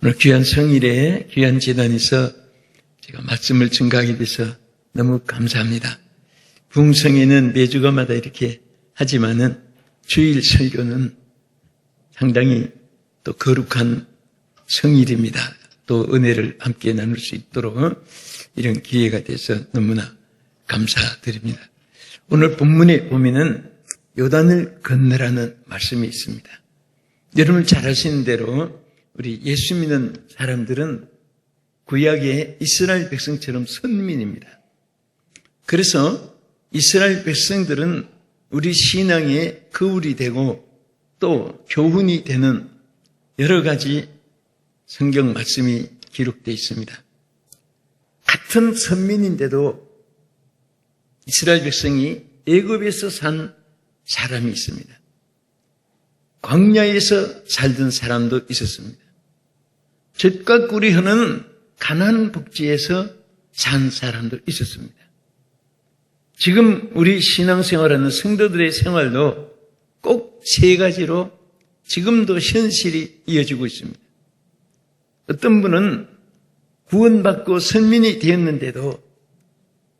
오늘 귀한 성일에 귀한 재단에서 제가 말씀을 증거하게 돼서 너무 감사합니다. 부흥성에는 매주마다 이렇게 하지만은 주일 설교는 상당히 또 거룩한 성일입니다. 또 은혜를 함께 나눌 수 있도록 이런 기회가 돼서 너무나 감사드립니다. 오늘 본문에 보면은 요단을 건너라는 말씀이 있습니다. 여러분 잘 아시는 대로 우리 예수 믿는 사람들은 구약의 이스라엘 백성처럼 선민입니다. 그래서 이스라엘 백성들은 우리 신앙의 거울이 되고 또 교훈이 되는 여러 가지 성경 말씀이 기록되어 있습니다. 같은 선민인데도 이스라엘 백성이 애굽에서 산 사람이 있습니다. 광야에서 살던 사람도 있었습니다. 젖과 꿀이 흐르는 가나안 복지에서 산 사람도 있었습니다. 지금 우리 신앙생활하는 성도들의 생활도 꼭 세 가지로 지금도 현실이 이어지고 있습니다. 어떤 분은 구원받고 선민이 되었는데도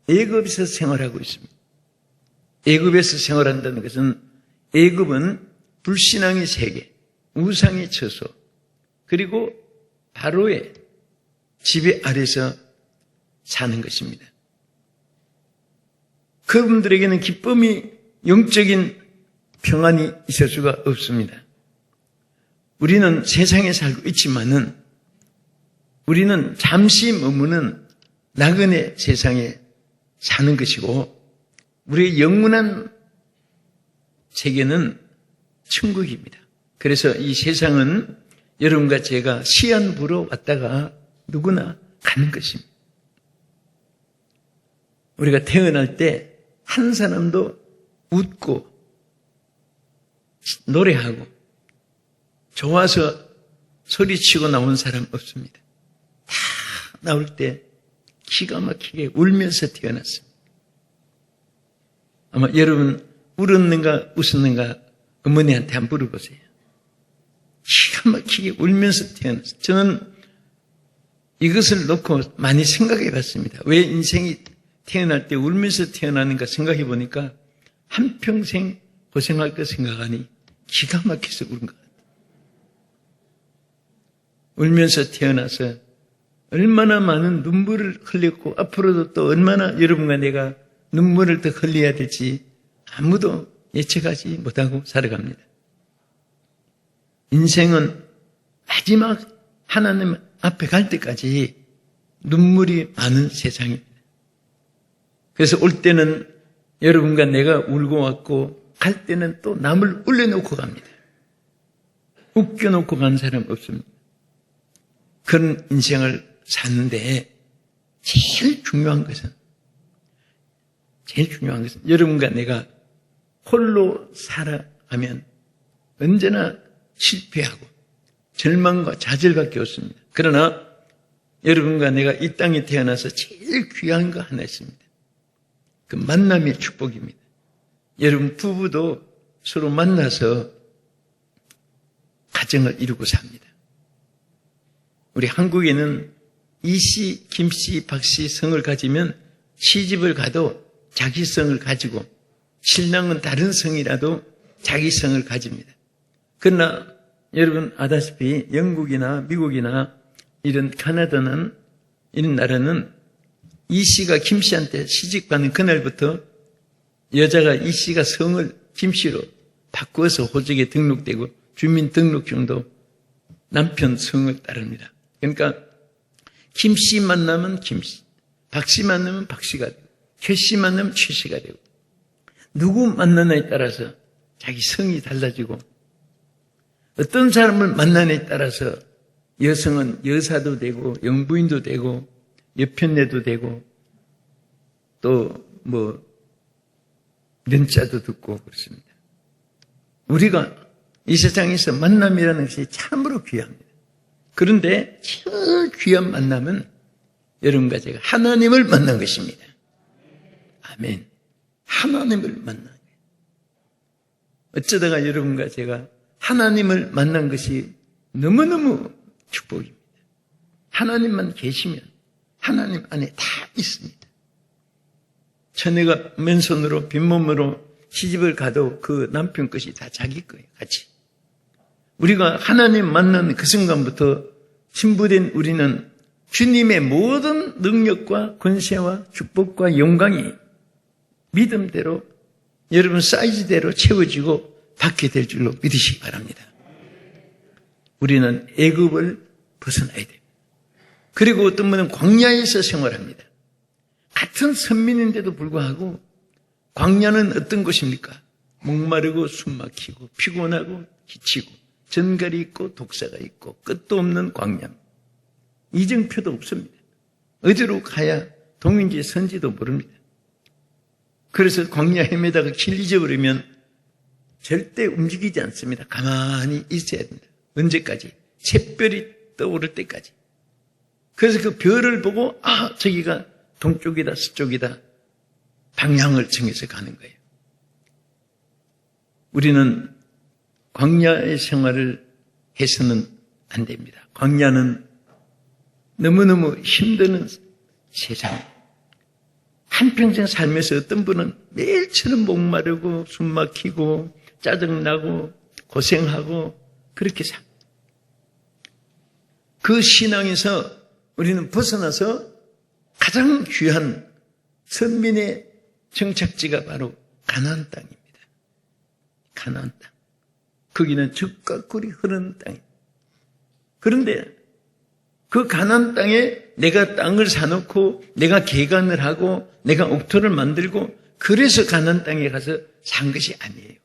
애굽에서 생활하고 있습니다. 애굽에서 생활한다는 것은 애굽은 불신앙의 세계, 우상의 처소, 그리고 바로의 지배 아래서 사는 것입니다. 그분들에게는 기쁨이, 영적인 평안이 있을 수가 없습니다. 우리는 세상에 살고 있지만은 우리는 잠시 머무는 나그네 세상에 사는 것이고 우리의 영원한 세계는 천국입니다. 그래서 이 세상은 여러분과 제가 시한부로 왔다가 누구나 가는 것입니다. 우리가 태어날 때 한 사람도 웃고 노래하고 좋아서 소리치고 나온 사람 없습니다. 다 나올 때 기가 막히게 울면서 태어났습니다. 아마 여러분 울었는가 웃었는가 어머니한테 한번 물어보세요. 기가 막히게 울면서 태어났어요. 저는 이것을 놓고 많이 생각해 봤습니다. 왜 인생이 태어날 때 울면서 태어나는가 생각해 보니까 한평생 고생할 거 생각하니 기가 막혀서 울은 것 같아요. 울면서 태어나서 얼마나 많은 눈물을 흘렸고 앞으로도 또 얼마나 여러분과 내가 눈물을 더 흘려야 될지 아무도 예측하지 못하고 살아갑니다. 인생은 마지막 하나님 앞에 갈 때까지 눈물이 많은 세상입니다. 그래서 올 때는 여러분과 내가 울고 왔고 갈 때는 또 남을 울려놓고 갑니다. 웃겨놓고 간 사람 없습니다. 그런 인생을 사는데 제일 중요한 것은 여러분과 내가 홀로 살아가면 언제나 실패하고 절망과 좌절밖에 없습니다. 그러나 여러분과 내가 이 땅에 태어나서 제일 귀한 거 하나 있습니다. 그 만남의 축복입니다. 여러분 부부도 서로 만나서 가정을 이루고 삽니다. 우리 한국에는 이씨, 김씨, 박씨 성을 가지면 시집을 가도 자기 성을 가지고 신랑은 다른 성이라도 자기 성을 가집니다. 그러나 여러분 아다시피 영국이나 미국이나 이런 캐나다는 이런 나라는 이씨가 김씨한테 시집가는 그날부터 여자가 이씨가 성을 김씨로 바꾸어서 호적에 등록되고 주민등록증도 남편 성을 따릅니다. 그러니까 김씨 만나면 김씨, 박씨 만나면 박씨가 되고 최씨 만나면 최씨가 되고 누구 만나냐에 따라서 자기 성이 달라지고 어떤 사람을 만나냐에 따라서 여성은 여사도 되고 영부인도 되고 여편네도 되고 또 면자도 듣고 그렇습니다. 우리가 이 세상에서 만남이라는 것이 참으로 귀합니다. 그런데 제일 귀한 만남은 여러분과 제가 하나님을 만난 것입니다. 아멘. 하나님을 만난 거예요. 어쩌다가 여러분과 제가 하나님을 만난 것이 너무너무 축복입니다. 하나님만 계시면 하나님 안에 다 있습니다. 처녀가 맨손으로 빈몸으로 시집을 가도 그 남편 것이 다 자기 거예요. 같이. 우리가 하나님 만난 그 순간부터 신부된 우리는 주님의 모든 능력과 권세와 축복과 영광이 믿음대로 여러분 사이즈대로 채워지고 받게 될 줄로 믿으시기 바랍니다. 우리는 애굽을 벗어나야 돼요. 그리고 어떤 분은 광야에서 생활합니다. 같은 선민인데도 불구하고 광야는 어떤 곳입니까? 목마르고 숨막히고 피곤하고 지치고 전갈이 있고 독사가 있고 끝도 없는 광야. 이정표도 없습니다. 어디로 가야 동인지 선지도 모릅니다. 그래서 광야 헤매다가 길 잊어버리면 절대 움직이지 않습니다. 가만히 있어야 됩니다. 언제까지? 샛별이 떠오를 때까지. 그래서 그 별을 보고 저기가 동쪽이다 서쪽이다 방향을 정해서 가는 거예요. 우리는 광야의 생활을 해서는 안 됩니다. 광야는 너무너무 힘드는 세상. 한평생 살면서 어떤 분은 매일처럼 목마르고 숨막히고 짜증나고 고생하고 그렇게 삽니다. 그 신앙에서 우리는 벗어나서 가장 귀한 선민의 정착지가 바로 가나안 땅입니다. 가나안 땅. 거기는 젖과 꿀이 흐르는 땅입니다. 그런데 그 가나안 땅에 내가 땅을 사놓고 내가 개간을 하고 내가 옥토를 만들고 그래서 가나안 땅에 가서 산 것이 아니에요.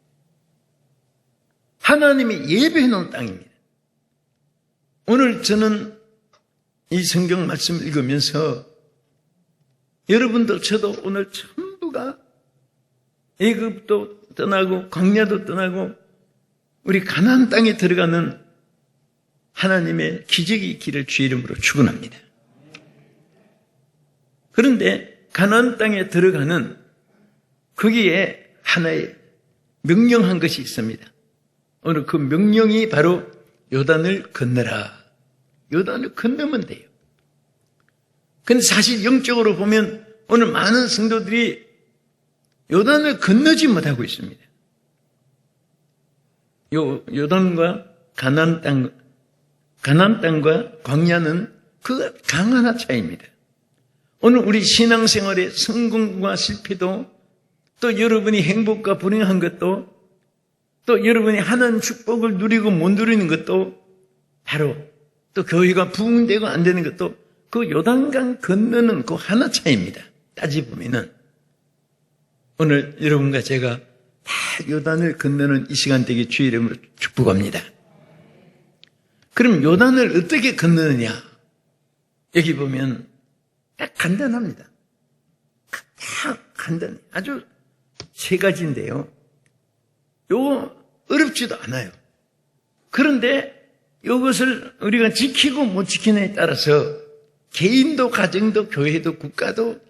하나님이 예배해 놓은 땅입니다. 오늘 저는 이 성경 말씀을 읽으면서 여러분도 저도 오늘 전부가 애굽도 떠나고 광야도 떠나고 우리 가나안 땅에 들어가는 하나님의 기적의 길을 주의 이름으로 축원합니다. 그런데 가나안 땅에 들어가는 거기에 하나의 명령한 것이 있습니다. 오늘 그 명령이 바로 요단을 건너라. 요단을 건너면 돼요. 근데 사실 영적으로 보면 오늘 많은 성도들이 요단을 건너지 못하고 있습니다. 요단과 가나안 땅과 광야는 그 강한 차이입니다. 오늘 우리 신앙생활의 성공과 실패도 또 여러분이 행복과 불행한 것도 또 여러분이 하나님 축복을 누리고 못 누리는 것도 바로 또 교회가 부흥되고 안 되는 것도 그 요단강 건너는 그 하나 차이입니다. 따지보면은 오늘 여러분과 제가 다 요단을 건너는 이 시간 되게 주의 이름으로 축복합니다. 그럼 요단을 어떻게 건너느냐? 여기 보면 딱 간단합니다. 딱 간단해. 아주 세 가지인데요. 요거 어렵지도 않아요. 그런데 이것을 우리가 지키고 못 지키느냐에 따라서 개인도 가정도 교회도 국가도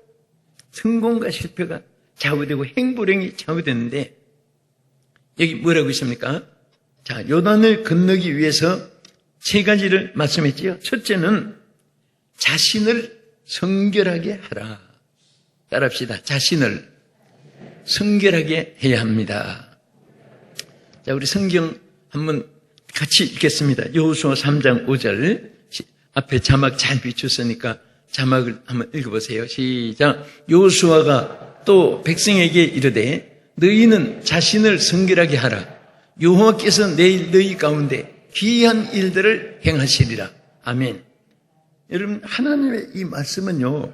성공과 실패가 좌우되고 행불행이 좌우되는데 여기 뭐라고 있습니까? 자, 요단을 건너기 위해서 세 가지를 말씀했지요. 첫째는 자신을 성결하게 하라. 따라합시다. 자신을 성결하게 해야 합니다. 자, 우리 성경 한번 같이 읽겠습니다. 여호수아 3장 5절 앞에 자막 잘 비추었으니까 자막을 한번 읽어보세요. 시작. 여호수아가 또 백성에게 이르되 너희는 자신을 성결하게 하라. 여호와께서 내일 너희 가운데 귀한 일들을 행하시리라. 아멘. 여러분 하나님의 이 말씀은요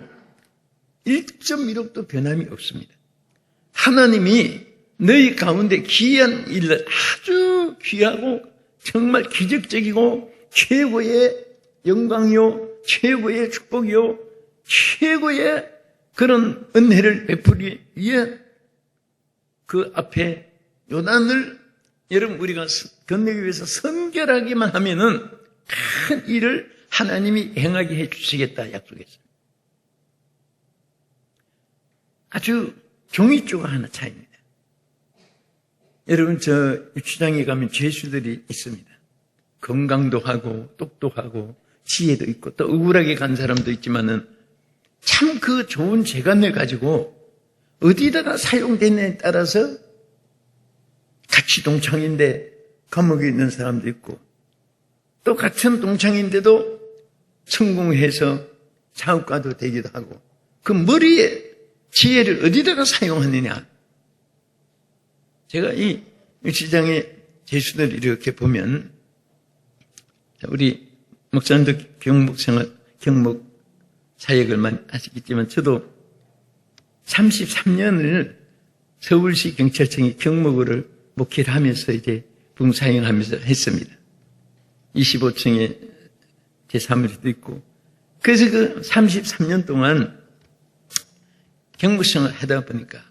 1.1억도 변함이 없습니다. 하나님이 너희 가운데 귀한 일을 아주 귀하고 정말 기적적이고 최고의 영광이요 최고의 축복이요 최고의 그런 은혜를 베풀기 위해 그 앞에 요단을 여러분 우리가 건너기 위해서 성결하기만 하면은 큰 일을 하나님이 행하게 해주시겠다 약속했어요. 아주 종이조각 하나 차이입니다. 여러분 저 유치장에 가면 죄수들이 있습니다. 건강도 하고 똑똑하고 지혜도 있고 또 억울하게 간 사람도 있지만은 참 그 좋은 재간을 가지고 어디다가 사용되느냐에 따라서 같이 동창인데 감옥에 있는 사람도 있고 또 같은 동창인데도 성공해서 사업가도 되기도 하고 그 머리에 지혜를 어디다가 사용하느냐. 제가 이 시장의 제수들을 이렇게 보면 우리 목사님도 경목 사역을 많이 하시겠지만 저도 33년을 서울시 경찰청의 경목을 목회를 하면서 이제 봉사행하면서 했습니다. 25층에 제 사무실도 있고 그래서 그 33년 동안 경목생활을 하다 보니까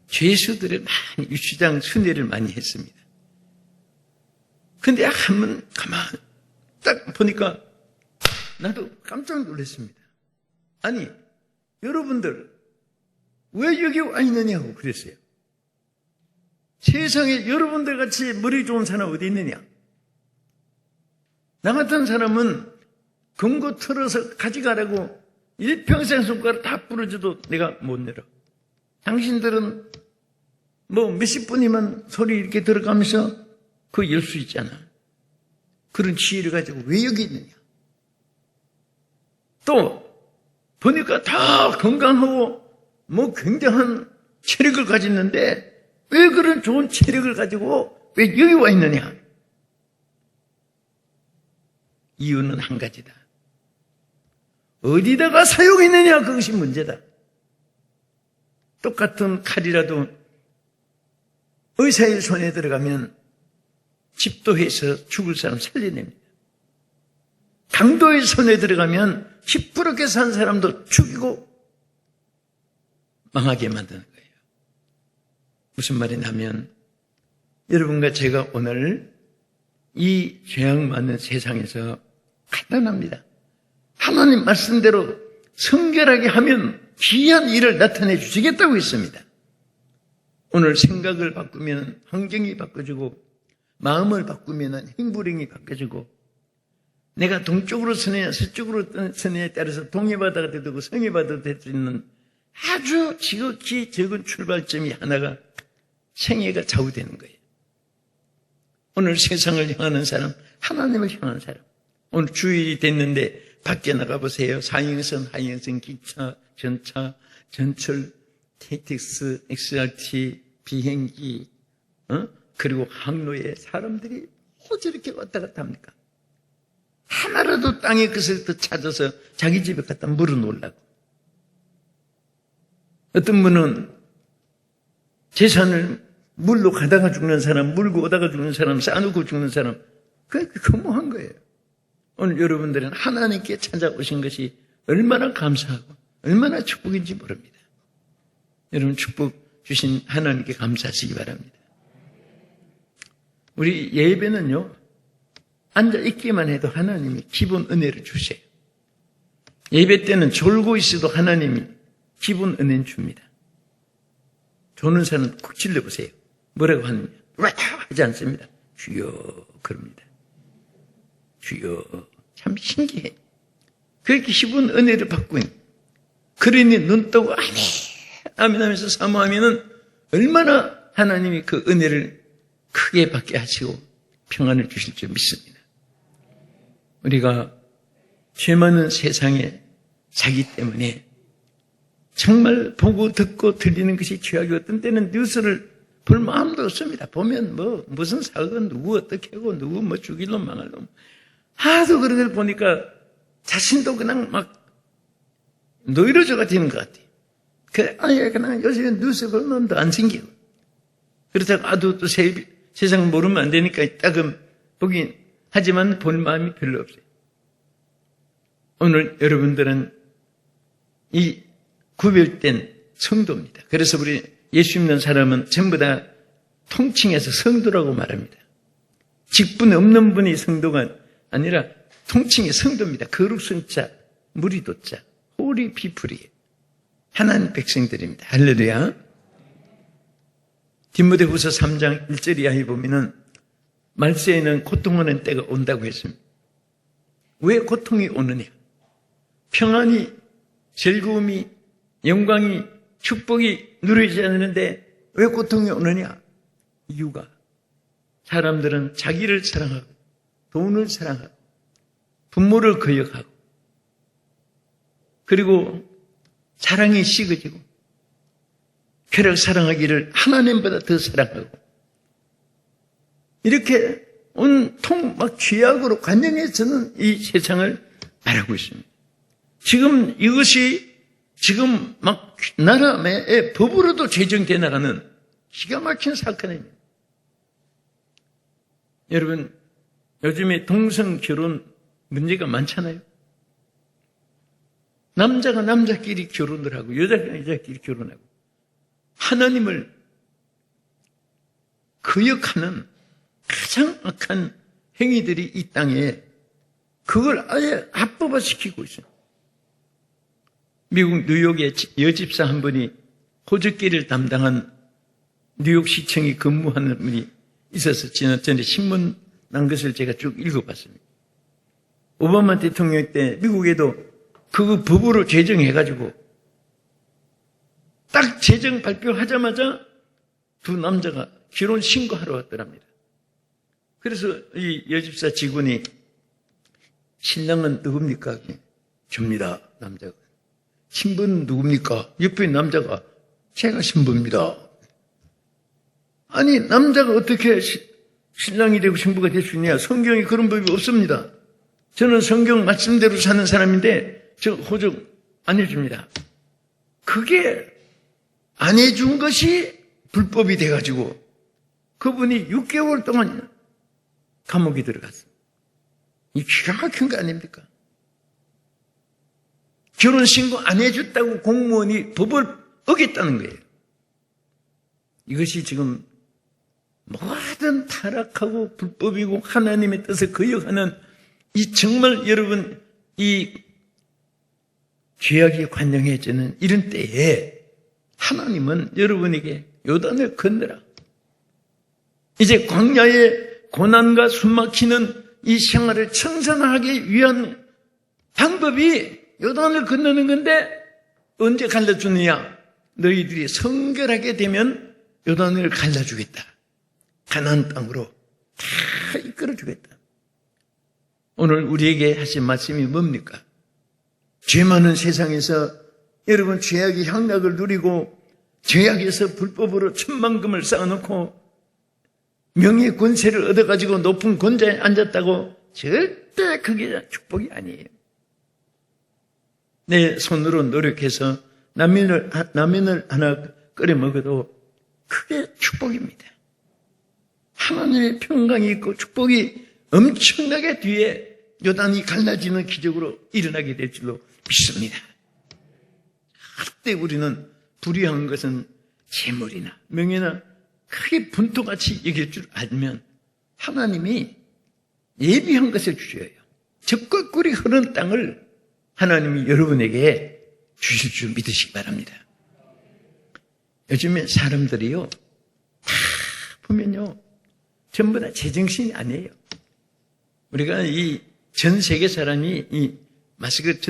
죄수들을 많이 유치장 순회를 많이 했습니다. 근데 한번 가만 딱 보니까 나도 깜짝 놀랐습니다. 아니 여러분들 왜 여기 와 있느냐고 그랬어요. 세상에 여러분들 같이 머리 좋은 사람 어디 있느냐. 나 같은 사람은 금고 털어서 가져가라고 일평생 손가락 다 부러져도 내가 못 내려. 당신들은 뭐 몇십 분이면 소리 이렇게 들어가면서 그거 열 수 있잖아. 그런 지혜를 가지고 왜 여기 있느냐. 또 보니까 다 건강하고 뭐 굉장한 체력을 가졌는데 왜 그런 좋은 체력을 가지고 왜 여기 와 있느냐. 이유는 한 가지다. 어디다가 사용했느냐 그것이 문제다. 똑같은 칼이라도 의사의 손에 들어가면 집도해서 죽을 사람 살려냅니다. 강도의 손에 들어가면 시퍼렇게 산 사람도 죽이고 망하게 만드는 거예요. 무슨 말이냐면 여러분과 제가 오늘 이 죄악 많은 세상에서 간단합니다. 하나님 말씀대로 성결하게 하면 귀한 일을 나타내 주시겠다고 했습니다. 오늘 생각을 바꾸면 환경이 바꿔지고 마음을 바꾸면 행불행이 바꿔지고 내가 동쪽으로 서느냐 서쪽으로 서느냐에 따라서 동해바다가 되고 성해바다가 될 수 있는 아주 지극히 적은 출발점이 하나가 생애가 좌우되는 거예요. 오늘 세상을 향하는 사람, 하나님을 향하는 사람. 오늘 주일이 됐는데 밖에 나가보세요. 상행선, 하행선, 기차, 전차, 전철, KTX, XRT, 비행기, 그리고 항로에 사람들이 뭐 저렇게 왔다 갔다 합니까? 하나라도 땅의 것을 더 찾아서 자기 집에 갖다 물어놓으려고. 어떤 분은 재산을 물로 가다가 죽는 사람, 물고 오다가 죽는 사람, 싸놓고 죽는 사람, 그게 거무한 거예요. 오늘 여러분들은 하나님께 찾아오신 것이 얼마나 감사하고 얼마나 축복인지 모릅니다. 여러분 축복 주신 하나님께 감사하시기 바랍니다. 우리 예배는요, 앉아 있기만 해도 하나님이 기본 은혜를 주세요. 예배 때는 졸고 있어도 하나님이 기본 은혜는 줍니다. 조는 사람은 콕 질러보세요. 뭐라고 하느냐? 와! 하지 않습니다. 주여, 그럽니다. 주여. 참 신기해. 그렇게 기본 은혜를 받고 있는. 그러니 눈 뜨고 아멘 하면서 사모하면은 얼마나 하나님이 그 은혜를 크게 받게 하시고 평안을 주실 줄 믿습니다. 우리가 죄 많은 세상에 살기 때문에 정말 보고 듣고 들리는 것이 죄악이 어떤 때는 뉴스를 볼 마음도 없습니다. 보면 뭐 무슨 사건 누구 어떻게 하고 누구 뭐 죽일로 망할로 하도 그런 걸 보니까 자신도 그냥 막 노이로저가 되는 것 같아요. 그냥 요즘에 뉴스 볼 마음도 안 생기고 그렇다고 아도 또 세상 모르면 안 되니까 따금 보긴 하지만 볼 마음이 별로 없어요. 오늘 여러분들은 이 구별된 성도입니다. 그래서 우리 예수 믿는 사람은 전부 다 통칭해서 성도라고 말합니다. 직분 없는 분이 성도가 아니라 통칭의 성도입니다. 거룩성자, 무리도자, 호리 피플이에요. 하나님 백성들입니다. 할렐루야. 디모데후서 3장 1절 이하에 보면은 말세에는 고통하는 때가 온다고 했습니다. 왜 고통이 오느냐? 평안이, 즐거움이, 영광이, 축복이 누려지지 않는데 왜 고통이 오느냐? 이유가 사람들은 자기를 사랑하고 돈을 사랑하고 부모를 거역하고 그리고 사랑이 식어지고 쾌락 사랑하기를 하나님보다 더 사랑하고 이렇게 온통 막 죄악으로 관영해서는 이 세상을 말하고 있습니다. 지금 이것이 지금 막 나라의 법으로도 제정돼 나가는 기가 막힌 사건입니다. 여러분, 요즘에 동성 결혼 문제가 많잖아요. 남자가 남자끼리 결혼을 하고 여자가 여자끼리 결혼하고 하나님을 거역하는 가장 악한 행위들이 이 땅에 그걸 아예 합법화시키고 있어요. 미국 뉴욕의 여집사 한 분이 호적기를 담당한 뉴욕시청에 근무하는 분이 있어서 지난 전에 신문 난 것을 제가 쭉 읽어봤습니다. 오바마 대통령 때 미국에도 그거 법으로 제정해가지고 딱 제정 발표하자마자 두 남자가 결혼 신고하러 왔더랍니다. 그래서 이 여집사 직원이 신랑은 누굽니까? 접니다. 남자가. 신부는 누굽니까? 옆에 남자가 제가 신부입니다. 아니 남자가 어떻게 신랑이 되고 신부가 될 수 있냐? 성경에 그런 법이 없습니다. 저는 성경 말씀대로 사는 사람인데 저 호적 안 해줍니다. 그게 안 해준 것이 불법이 돼가지고 그분이 6개월 동안 감옥에 들어갔어요. 이 기가 막힌 거 아닙니까? 결혼신고 안 해줬다고 공무원이 법을 어겼다는 거예요. 이것이 지금 모든 타락하고 불법이고 하나님의 뜻을 거역하는 이 정말 여러분 이 죄악이 관영해지는 이런 때에 하나님은 여러분에게 요단을 건너라. 이제 광야의 고난과 숨막히는 이 생활을 청산하기 위한 방법이 요단을 건너는 건데 언제 갈라주느냐? 너희들이 성결하게 되면 요단을 갈라주겠다. 가나안 땅으로 다 이끌어주겠다. 오늘 우리에게 하신 말씀이 뭡니까? 죄 많은 세상에서 여러분 죄악의 향락을 누리고 죄악에서 불법으로 천만금을 쌓아놓고 명예 권세를 얻어가지고 높은 권자에 앉았다고 절대 그게 축복이 아니에요. 내 손으로 노력해서 라면을 하나 끓여 먹어도 그게 축복입니다. 하나님의 평강이 있고 축복이 엄청나게 뒤에 요단이 갈라지는 기적으로 일어나게 될 줄로 믿습니다. 그때 우리는 불의한 것은 재물이나 명예나 크게 분토같이 여길 줄 알면 하나님이 예비한 것을 주셔요. 적과 꿀이 흐르는 땅을 하나님이 여러분에게 주실 줄 믿으시기 바랍니다. 요즘에 사람들이요 다 보면요 전부 다 제정신이 아니에요. 우리가 이 전 세계 사람이 이 마스크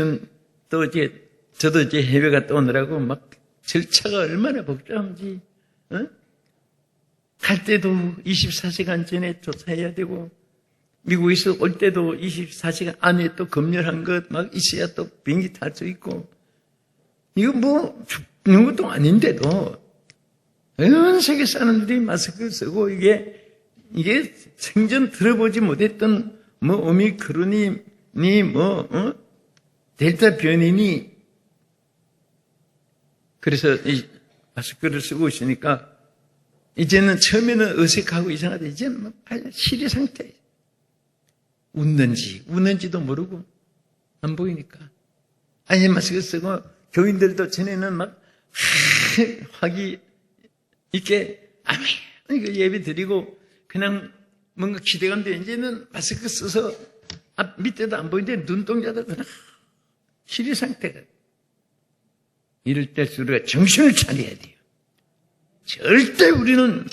또 이제 저도 이제 해외 갔다 오느라고 막 절차가 얼마나 복잡한지, 갈 때도 24시간 전에 조사해야 되고, 미국에서 올 때도 24시간 안에 또 검열한 것 막 있어야 또 비행기 탈 수 있고, 이거 뭐 죽는 것도 아닌데도, 전 세계 사람들이 마스크를 쓰고, 이게 생전 들어보지 못했던 뭐 오미크론이 델타 변이니 그래서 이 마스크를 쓰고 있으니까 이제는 처음에는 어색하고 이상하다. 이제는 뭐 시리 상태. 웃는지도 모르고 안 보이니까. 아니 마스크 쓰고 교인들도 전에는 막 화기 있게 아멘 이거 예배 드리고 그냥 뭔가 기대감도 이제는 마스크 써서 앞 밑에도 안 보이는데 눈동자도 그냥 시리 상태가. 이럴 때 우리가 정신을 차려야 돼요. 절대 우리는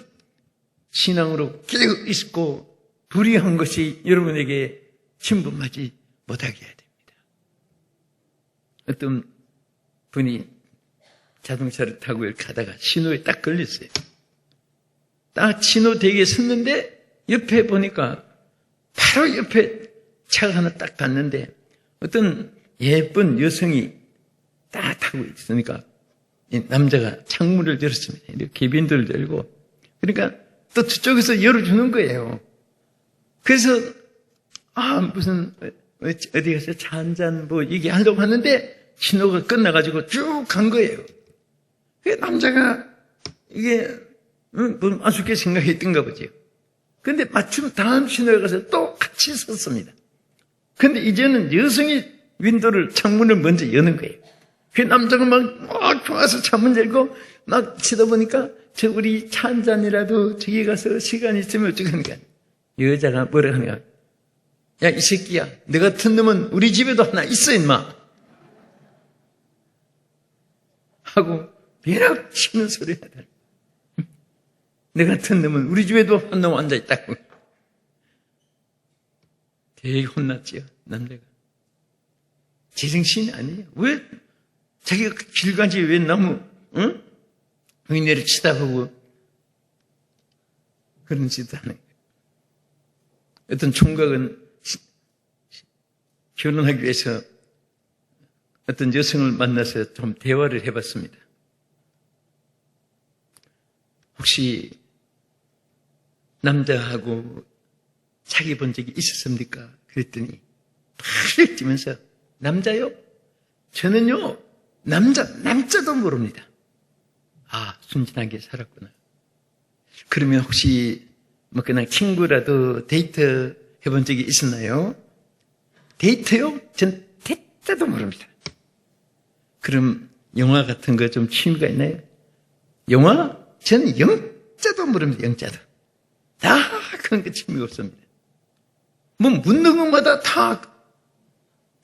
신앙으로 깨어 있고 불의한 것이 여러분에게 침범하지 못하게 해야 됩니다. 어떤 분이 자동차를 타고 이렇게 가다가 신호에 딱 걸렸어요. 딱 신호 대기에 섰는데 옆에 보니까 바로 옆에 차가 하나 딱 갔는데 어떤 예쁜 여성이 딱 타고 있으니까 이 남자가 창문을 열었습니다. 이렇게 개빈도를 열고 그러니까 또 저쪽에서 열어주는 거예요. 그래서 무슨 어디 가서 차 한 잔 뭐 얘기하려고 하는데 신호가 끝나가지고 쭉 간 거예요. 그 남자가 이게 뭐 아쉽게 생각했던가 보죠. 근데 마침 다음 신호에 가서 또 같이 섰습니다. 근데 이제는 여성이 윈도를 창문을 먼저 여는 거예요. 그 남자가 막 좋아서 창문 열고 막 치다 보니까 저 우리 차 한 잔이라도 저기 가서 시간 있으면 어쩌겠는가. 여자가 뭐라 하냐. 야, 이 새끼야. 너 같은 놈은 우리 집에도 하나 있어, 임마. 하고 벼락 치는 소리 하더라. 너 같은 놈은 우리 집에도 한 놈 앉아있다고. 되게 혼났지요, 남자가. 제정신이 아니에요. 왜, 자기가 길가지 왜 나무, 의내를 치다보고 그런 짓도 하는 거예요. 어떤 총각은 결혼하기 위해서 어떤 여성을 만나서 좀 대화를 해봤습니다. 혹시 남자하고 사귀어 본 적이 있었습니까? 그랬더니 팔을 뛰면서 남자요? 저는요 남자도 모릅니다. 순진하게 살았구나. 그러면 혹시 뭐 그냥 친구라도 데이트 해본 적이 있었나요? 데이트요? 전 데이트도 모릅니다. 그럼 영화 같은 거 좀 취미가 있나요? 영화? 저는 영자도 모릅니다. 영자도. 다 그런 거 취미가 없습니다. 뭐 묻는 것마다 다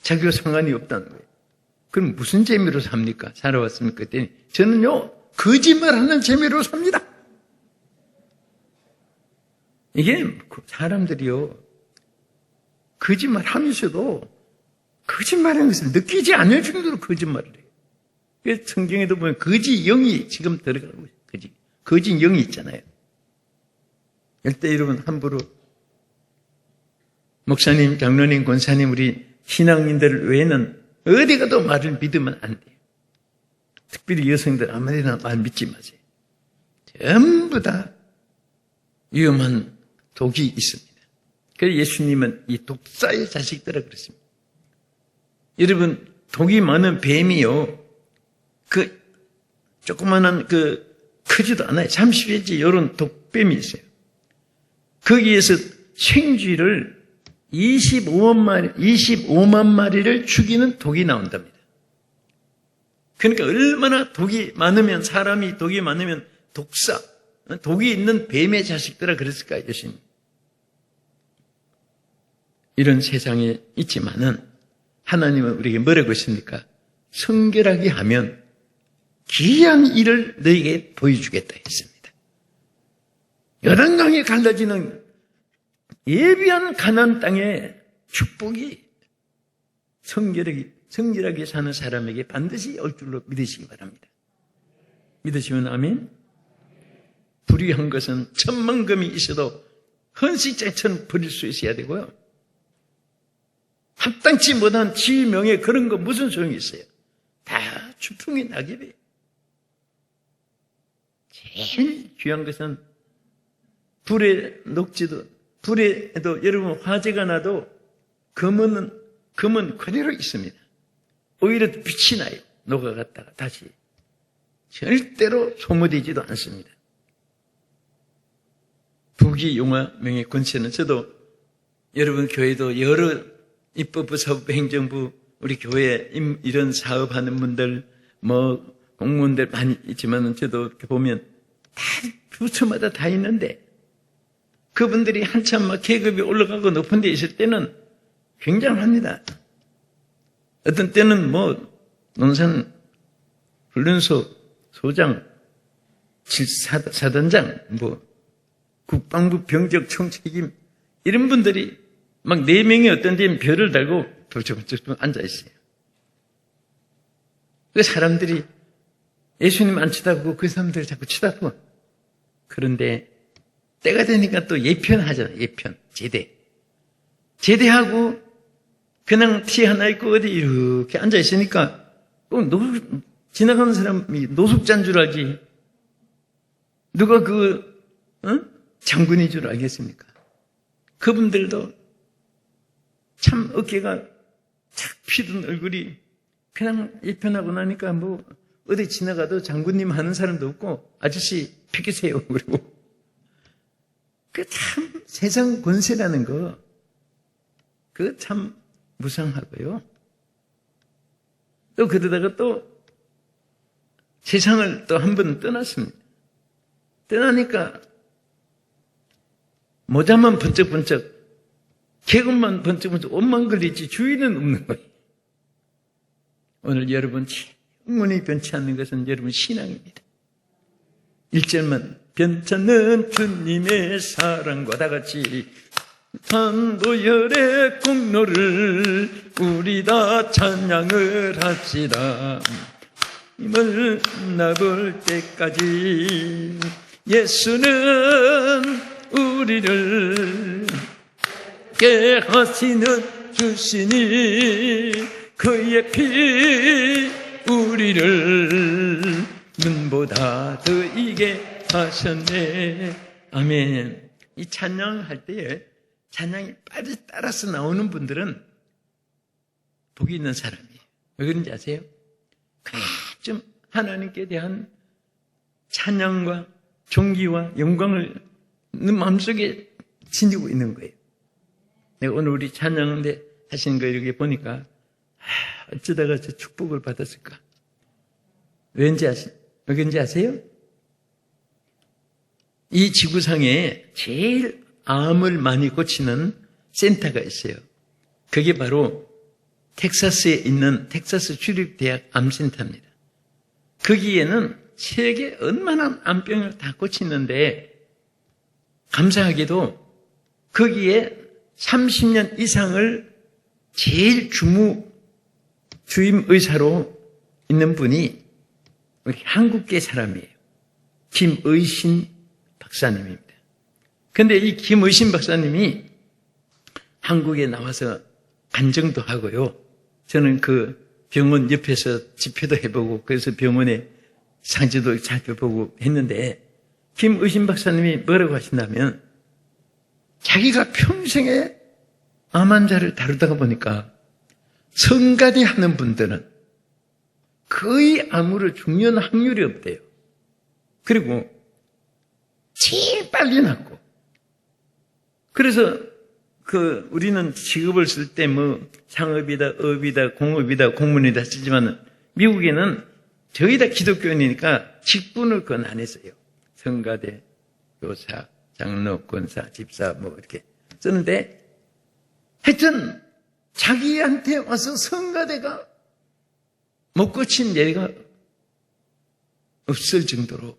자기와 상관이 없다는 거예요. 그럼 무슨 재미로 삽니까? 살아왔습니까? 그랬더니 저는요 거짓말하는 재미로 삽니다. 이게 사람들이요 거짓말하면서도 거짓말하는 것을 느끼지 않을 정도로 거짓말을 해요. 그래서 성경에도 보면 거짓 영이 지금 들어가고 있어요. 거짓 영이 있잖아요. 일단 여러분 함부로 목사님, 장로님, 권사님, 우리 신앙인들 외에는 어디 가도 말을 믿으면 안 돼요. 특별히 여성들 아무데나 말 믿지 마세요. 전부 다 위험한 독이 있습니다. 그래서 예수님은 이 독사의 자식들이라 그랬습니다. 여러분 독이 많은 뱀이요 조그마한 크지도 않아요. 30cm 이런 독뱀이 있어요. 거기에서 생쥐를 25만 마리를 죽이는 독이 나온답니다. 그러니까 얼마나 독이 많으면 사람이 독이 많으면 독사, 독이 있는 뱀의 자식들아 그랬을까요? 예수님. 이런 세상에 있지만은 하나님은 우리에게 뭐라고 했습니까? 성결하게 하면 기이한 일을 너에게 보여주겠다 했습니다. 요단강에 갈라지는 예비한 가나안 땅의 축복이 성결하게 사는 사람에게 반드시 올 줄로 믿으시기 바랍니다. 믿으시면 아멘. 불의한 것은 천만금이 있어도 헌신장처럼 버릴 수 있어야 되고요. 합당치 못한 지위 명예 그런 거 무슨 소용이 있어요? 다 추풍의 낙엽이에요. 제일 귀한 것은 불에 녹지도 불에도 여러분 화재가 나도 금은 그대로 있습니다. 오히려 빛이 나요. 녹아갔다가 다시 절대로 소모되지도 않습니다. 부귀 영화 명예 권세는 저도 여러분 교회도 여러 입법부 사법부 행정부 우리 교회 이런 사업하는 분들 뭐 공무원들 많이 있지만 저도 이렇게 보면 다 부처마다 다 있는데 그분들이 한참 막 계급이 올라가고 높은 데 있을 때는 굉장합니다. 어떤 때는 뭐 논산 훈련소 소장, 사단장, 뭐 국방부 병적 총책임 이런 분들이 막 4명이 어떤 데는 별을 달고 벌쩍벌쩍 앉아있어요. 그 사람들이 예수님 안 쳐다보고 그 사람들을 자꾸 쳐다보고. 그런데 때가 되니까 또 예편하잖아요. 예편, 제대. 제대하고 그냥 티 하나 입고 어디 이렇게 앉아있으니까 지나가는 사람이 노숙자인 줄 알지. 누가 장군인 줄 알겠습니까? 그분들도 참 어깨가 착 피던 얼굴이 그냥 예편하고 나니까 어디 지나가도 장군님 하는 사람도 없고 아저씨 비키세요. 그리고 그 참 세상 권세라는 거 그거 참 무상하고요. 또 그러다가 또 세상을 또 한 번 떠났습니다. 떠나니까 모자만 번쩍번쩍 계급만 번쩍번쩍 옷만 걸리지 주인은 없는 거예요. 오늘 여러분 영원히 변치 않는 것은 여러분 신앙입니다. 1절만 변찮는 주님의 사랑과 다같이 산도열의 공로를 우리 다 찬양을 합시다. 힘을 나볼 때까지 예수는 우리를 깨하시는 주시니 그의 피 우리를 눈보다 더 이게 하셨네. 아멘. 이 찬양할 때에 찬양이 빨리 따라서 나오는 분들은 복이 있는 사람이에요. 왜 그런지 아세요? 좀 하나님께 대한 찬양과 존귀와 영광을 마음속에 지니고 있는 거예요. 내가 오늘 우리 찬양대 하시는 거 이렇게 보니까 어쩌다가 저 축복을 받았을까? 왠지 아세요? 이 지구상에 제일 암을 많이 고치는 센터가 있어요. 그게 바로 텍사스에 있는 텍사스 주립대학 암센터입니다. 거기에는 세계 얼마나 암병을 다 고치는데 감사하게도 거기에 30년 이상을 제일 주임 의사로 있는 분이 우리 한국계 사람이에요. 김의신 박사님입니다. 그런데 이 김의신 박사님이 한국에 나와서 간증도 하고요. 저는 그 병원 옆에서 집회도 해보고 그래서 병원에 상지도 살펴보고 했는데 김의신 박사님이 뭐라고 하신다면 자기가 평생에 암 환자를 다루다가 보니까 성가대 하는 분들은 거의 암으로 죽는 확률이 없대요. 그리고 제일 빨리 낫고. 그래서 우리는 직업을 쓸 때 상업이다, 업이다, 공업이다, 공무원이다 쓰지만 미국에는 저희 다 기독교인이니까 직분을 그건 안 했어요. 성가대, 교사, 장로, 권사, 집사 이렇게 쓰는데 하여튼 자기한테 와서 성가대가 못 고친 예가 없을 정도로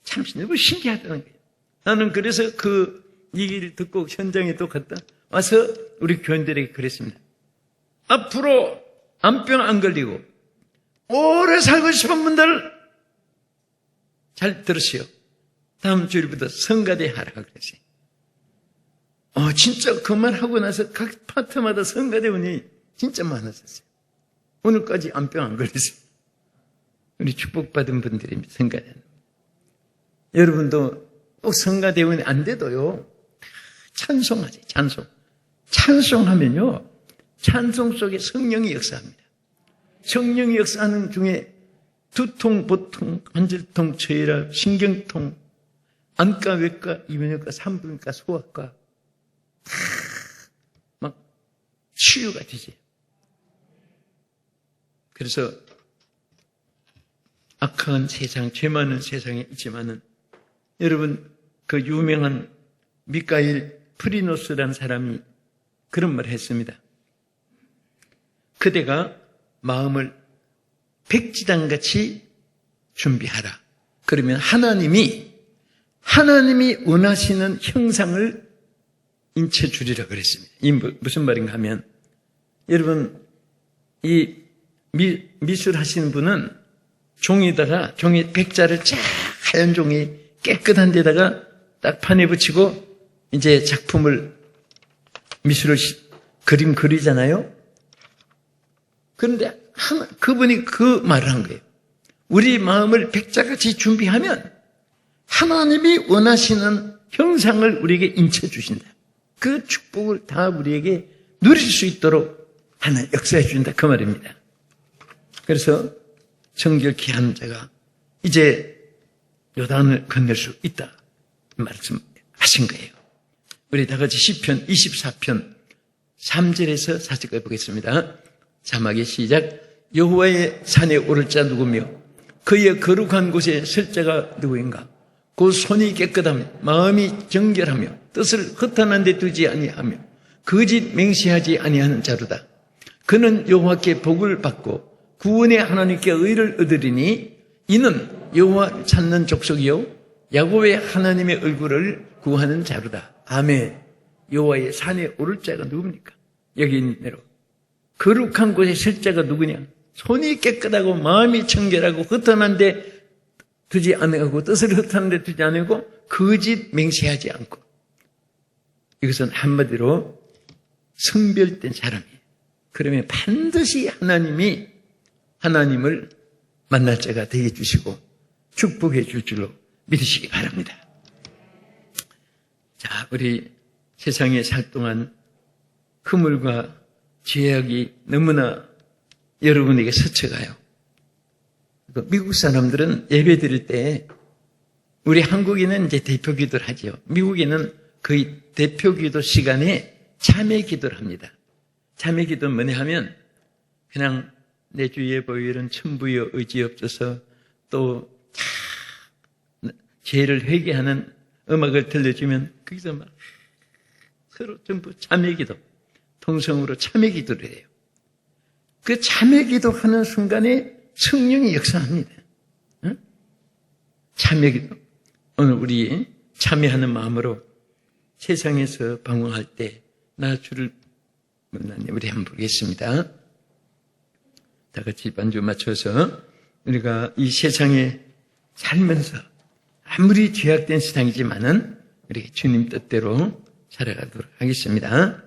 참 너무 신기하다는 거예요. 나는 그래서 이 얘기를 듣고 현장에 또 갔다 와서 우리 교인들에게 그랬습니다. 앞으로 암병 안 걸리고 오래 살고 싶은 분들 잘 들으시오. 다음 주일부터 성가대 하라 그랬어요. 진짜 그 말 하고 나서 각 파트마다 성가대원이 진짜 많았었어요. 오늘까지 암병 안 걸렸어요. 우리 축복받은 분들입니다. 성가대. 여러분도 꼭 성가대원이 안 돼도요. 찬송하지. 찬송하면요. 찬송 속에 성령이 역사합니다. 성령이 역사하는 중에 두통, 보통, 관절통, 저혈압, 신경통, 안과, 외과, 이비인후과, 산부인과, 소아과 막 치유가 되지. 그래서 악한 세상, 죄 많은 세상에 있지만은 여러분 그 유명한 미카엘 프리노스라는 사람이 그런 말을 했습니다. 그대가 마음을 백지단같이 준비하라. 그러면 하나님이 원하시는 형상을 인쳐 주리라 그랬습니다. 이 무슨 말인가 하면 여러분, 이 미술 하시는 분은 종이에다가 종이 백자를 쫙 하얀 종이 깨끗한 데다가 딱 판에 붙이고 이제 작품을 미술을 그림 그리잖아요. 그런데 그분이 그 말을 한 거예요. 우리 마음을 백자같이 준비하면 하나님이 원하시는 형상을 우리에게 인쳐 주신다. 그 축복을 다 우리에게 누릴 수 있도록 하나님 역사해 주신다. 그 말입니다. 그래서 정결케 한 자가 이제 요단을 건널 수 있다 말씀하신 거예요. 우리 다 같이 시편 24편 3절에서 4절까지 보겠습니다. 자막의 시작. 여호와의 산에 오를 자 누구며 그의 거룩한 곳에 설 자가 누구인가? 그 손이 깨끗하며 마음이 정결하며 뜻을 허탄한 데 두지 아니하며 거짓 맹세하지 아니하는 자로다. 그는 여호와께 복을 받고 구원의 하나님께 의를 얻으리니 이는 여호와 찾는 족속이요 야곱의 하나님의 얼굴을 구하는 자로다. 아멘. 여호와의 산에 오를 자가 누굽니까? 여기 있는 대로 거룩한 곳에 설 자가 누구냐? 손이 깨끗하고 마음이 청결하고 허탄한 데 두지 않고 뜻을 허탄한 데 두지 않고 거짓 맹세하지 않고. 이것은 한마디로 성별된 사람이에요. 그러면 반드시 하나님을 만날 자가 되게 해주시고 축복해 줄 줄로 믿으시기 바랍니다. 자, 우리 세상에 살 동안 허물과 죄악이 너무나 여러분에게 스쳐가요. 미국 사람들은 예배 드릴 때 우리 한국인은 이제 대표 기도를 하죠. 미국인은 거의 대표 기도 시간에 참회 기도를 합니다. 참회 기도는 뭐냐 하면 그냥 내 주위에 보이는 천부여 의지없어서 또 죄를 회개하는 음악을 들려주면 거기서 막 서로 전부 참회 기도, 통성으로 참회 기도를 해요. 그 참회 기도 하는 순간에 성령이 역사합니다. 응? 참회 기도. 오늘 우리 참회하는 마음으로 세상에서 방황할 때 나 주를 만나니 우리 한번 보겠습니다. 다 같이 반주 맞춰서 우리가 이 세상에 살면서 아무리 죄악된 세상이지만은 우리 주님 뜻대로 살아가도록 하겠습니다.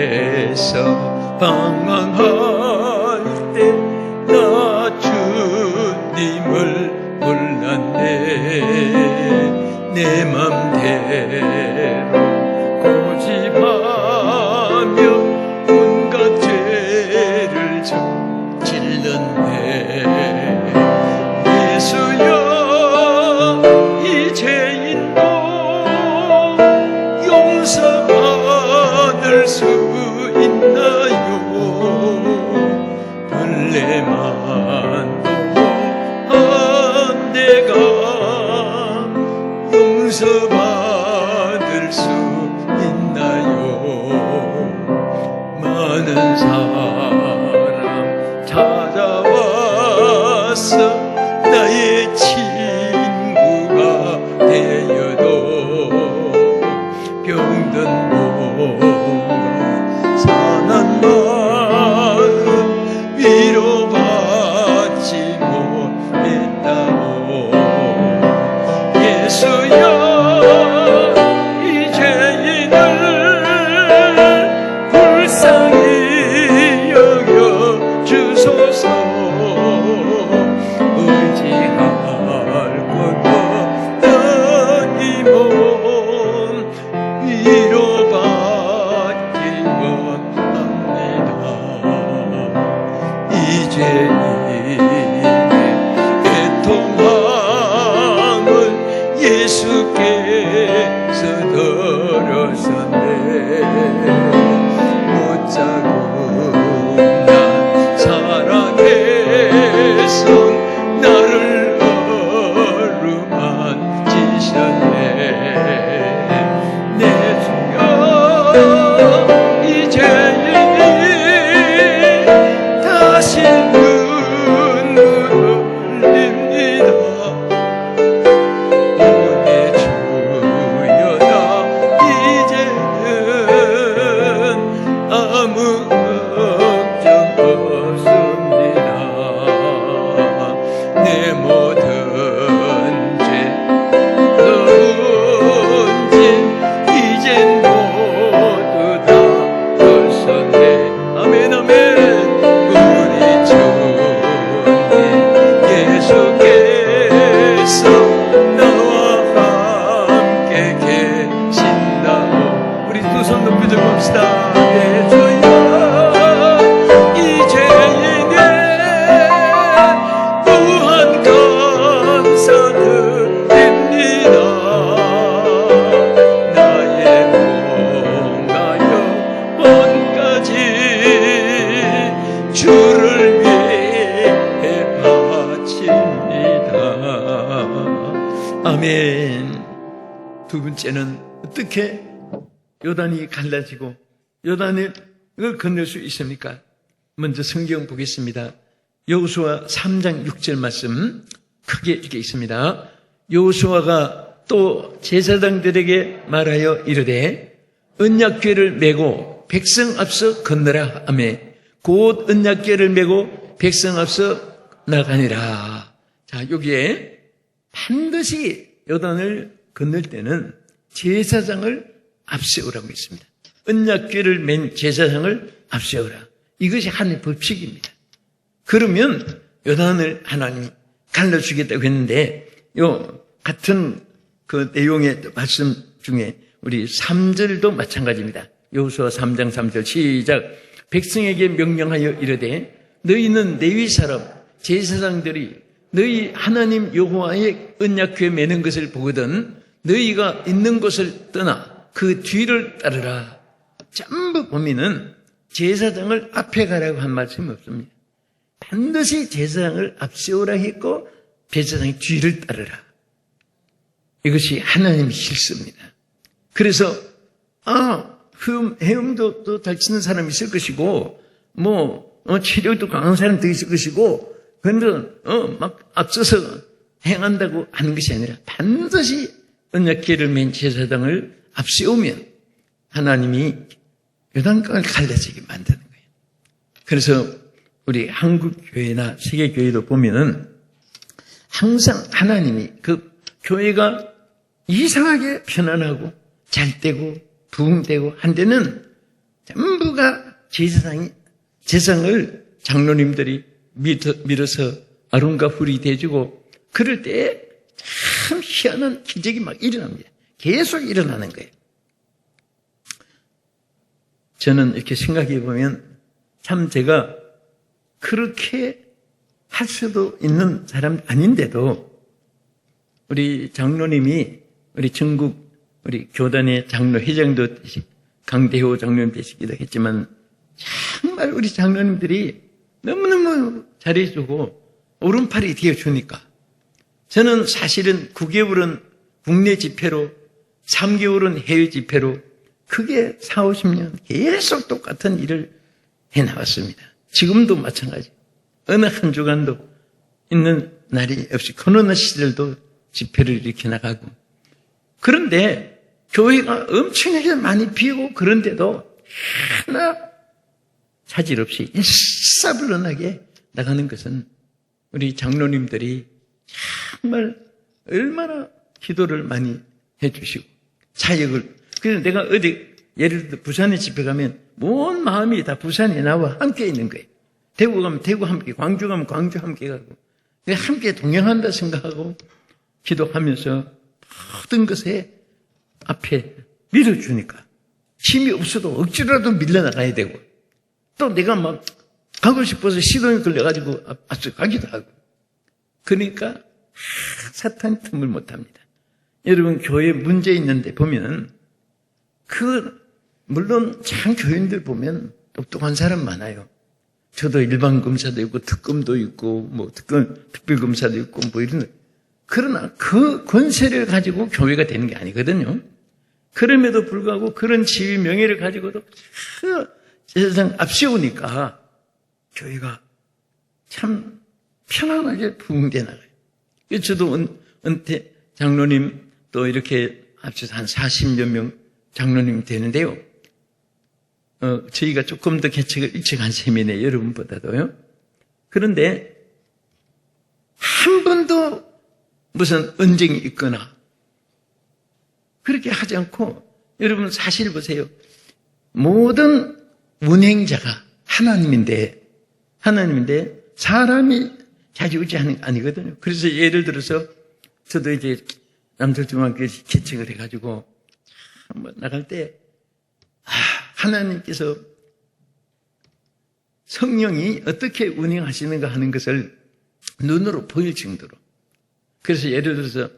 세상에서 방황할 때 나 주님을 몰랐네. 내 맘대로 고집하며 온갖 죄를 저질렀네. 예수여 이 죄인도 용서받을 수 있나요? 벌레만도 한 내가 용서받을 수 있나요? 많은 사람 찾아왔어 나의 친구가 되어도 병든 몸과 산한 마음 위로받지 못했다오. 예수여 이 죄인을 불쌍히 여겨 주소서. 의지할 것도 없던 이 몸 위로받기 원합니다. 이 죄인의 애통함을 예수께서 들으셨네. 못자고 난 사랑해서 나를 어루만지셨네. 내 주여 이 죄인이 다시 눈물을 흘립니다. 은혜 기도합시다. 내 주여 이제는 무한 감사드립니다. 나의 몸과 영혼까지 주를 위해 바칩니다. 아멘. 두 번째는 어떻게 요단이 갈라지고 요단을 건널 수 있습니까? 먼저 성경 보겠습니다. 여호수아 3장 6절 말씀 크게 이렇게 있습니다. 여호수아가 또 제사장들에게 말하여 이르되 언약궤를 메고 백성 앞서 건너라 하며 곧 언약궤를 메고 백성 앞서 나가니라. 자, 여기에 반드시 요단을 건널 때는 제사장을 앞세우라고 했습니다. 언약궤를 맨 제사장을 앞세우라. 이것이 하나님의 법칙입니다. 그러면 요단을 하나님이 갈라주겠다고 했는데 요 같은 그 내용의 말씀 중에 우리 3절도 마찬가지입니다. 여호수아 3장 3절 시작. 백성에게 명령하여 이르되 너희는 레위 사람 제사장들이 너희 하나님 여호와의 언약궤 매는 것을 보거든 너희가 있는 곳을 떠나 그 뒤를 따르라. 전부 보면은 제사장을 앞에 가라고 한 말씀이 없습니다. 반드시 제사장을 앞세우라 했고 제사장의 뒤를 따르라. 이것이 하나님의 실수입니다. 그래서 해움도 또 달치는 사람이 있을 것이고 체력도 강한 사람도 있을 것이고 그런데 막 앞서서 행한다고 하는 것이 아니라 반드시 언약궤를 맨 제사장을 앞세우면 하나님이 요단강을 갈라지게 만드는 거예요. 그래서 우리 한국 교회나 세계 교회도 보면은 항상 하나님이 그 교회가 이상하게 편안하고 잘 되고 부흥되고 한 데는 전부가 제사장을 장로님들이 밀어서 아론과 훌이 대주고 그럴 때 참 희한한 기적이 막 일어납니다. 계속 일어나는 거예요. 저는 이렇게 생각해 보면 참 제가 그렇게 할 수도 있는 사람 아닌데도 우리 장로님이 우리 전국 우리 교단의 장로 회장도 강대호 장로님 되시기도 했지만 정말 우리 장로님들이 너무너무 잘해주고 오른팔이 되어주니까 저는 사실은 9개월은 국내 집회로 3개월은 해외 집회로 크게 4, 50년 계속 똑같은 일을 해나왔습니다. 지금도 마찬가지. 어느 한 주간도 있는 날이 없이 코로나 시절도 집회를 이렇게 나가고 그런데 교회가 엄청나게 많이 비고 그런데도 하나 차질 없이 일사불란하게 나가는 것은 우리 장로님들이 정말 얼마나 기도를 많이 해주시고 사역을 그래서 내가 어디 예를 들어 부산에 집회 가면 온 마음이 다 부산에 나와 함께 있는 거예요. 대구 가면 대구 함께, 광주 가면 광주 함께 가고 함께 동행한다 생각하고 기도하면서 모든 것에 앞에 밀어주니까 힘이 없어도 억지로라도 밀려나가야 되고 또 내가 막 가고 싶어서 시동이 걸려가지고 앞서 가기도 하고 그러니까 사탄이 틈을 못합니다. 여러분 교회에 문제 있는데 보면 물론 참 교인들 보면 똑똑한 사람 많아요. 저도 일반 검사도 있고 특검도 있고 특별검사도 있고 이런 그러나 그 권세를 가지고 교회가 되는 게 아니거든요. 그럼에도 불구하고 그런 지위 명예를 가지고도 세상 앞세우니까 교회가 참 편안하게 부흥돼 나가요. 저도 은퇴 장로님 또 이렇게 합쳐서 한 40여 명 장로님 되는데요. 저희가 조금 더 개척을 일찍 한 셈이네, 여러분보다도요. 그런데 한 번도 무슨 언쟁이 있거나 그렇게 하지 않고 여러분 사실 보세요. 모든 운행자가 하나님인데 사람이 자지우지하는 게 아니거든요. 그래서 예를 들어서 저도 이제 남들중학교 개척을 해가지고 한번 나갈 때 하나님께서 성령이 어떻게 운행하시는가 하는 것을 눈으로 보일 정도로. 그래서 예를 들어서